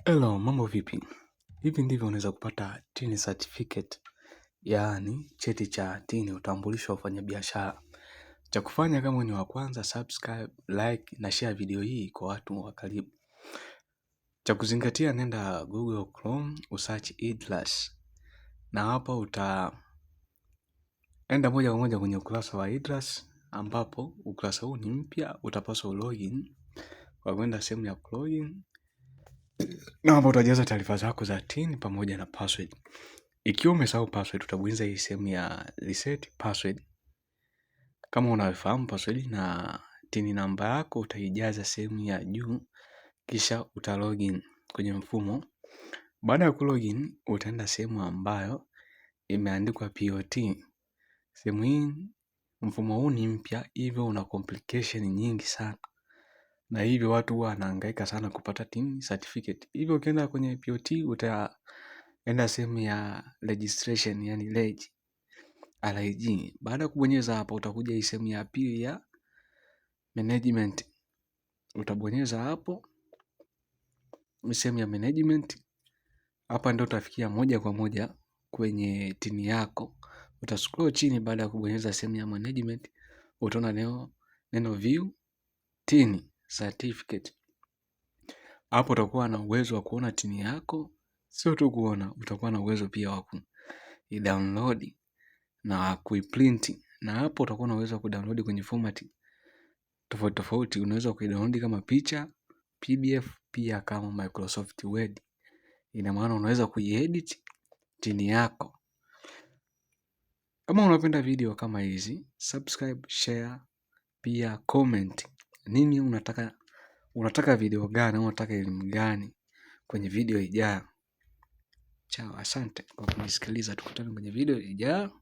Hello, mambo vipi? Hivi ndivyo unaweza kupata TIN certificate, yaani cheti cha TIN, utambulisho wa wafanyabiashara. Cha kufanya kama ni wa kwanza, subscribe, like na share video hii kwa watu wa karibu. Cha kuzingatia, nenda Google Chrome, usearch IDRAS. Na hapa utaenda moja kwa moja kwenye ukurasa wa IDRAS, ambapo ukurasa huu ni mpya, utapaswa login. Kwa kwenda sehemu ya login, na hapo utajaza taarifa zako za TIN pamoja na password. Ikiwa umesahau password, utabonyeza hii sehemu ya reset password. Kama unafahamu password na TIN namba yako, utaijaza sehemu ya juu, kisha utalogin kwenye mfumo. Baada ya kulogin, utaenda sehemu ambayo imeandikwa POT. Sehemu hii, mfumo huu ni mpya, hivyo una complication nyingi sana. Na hivyo watu wanahangaika sana kupata TIN certificate. Hivyo ukienda kwenye POT, utaenda sehemu ya registration, yani RIG. Baada ya kubonyeza hapa, utakuja hii sehemu ya pili ya management. Utabonyeza hapo sehemu ya management. Hapa ndio utafikia moja kwa moja kwenye TIN yako. Utascroll chini. Baada ya kubonyeza sehemu ya management, utaona neno view TIN certificate. Hapo utakuwa na uwezo wa kuona TIN yako. Sio tu kuona, utakuwa na uwezo pia wa ku-download na kuiprint. Na hapo utakuwa na uwezo wa kudownload kwenye format tofauti tofauti. Unaweza kuidownload kama picha, PDF, pia kama Microsoft Word. Ina maana unaweza kuiedit TIN yako. Kama unapenda video kama hizi, subscribe, share, pia comment. Nini unataka video gani, unataka elimu gani kwenye video ijayo? Chao, asante kwa kunisikiliza. Tukutane kwenye video ijayo.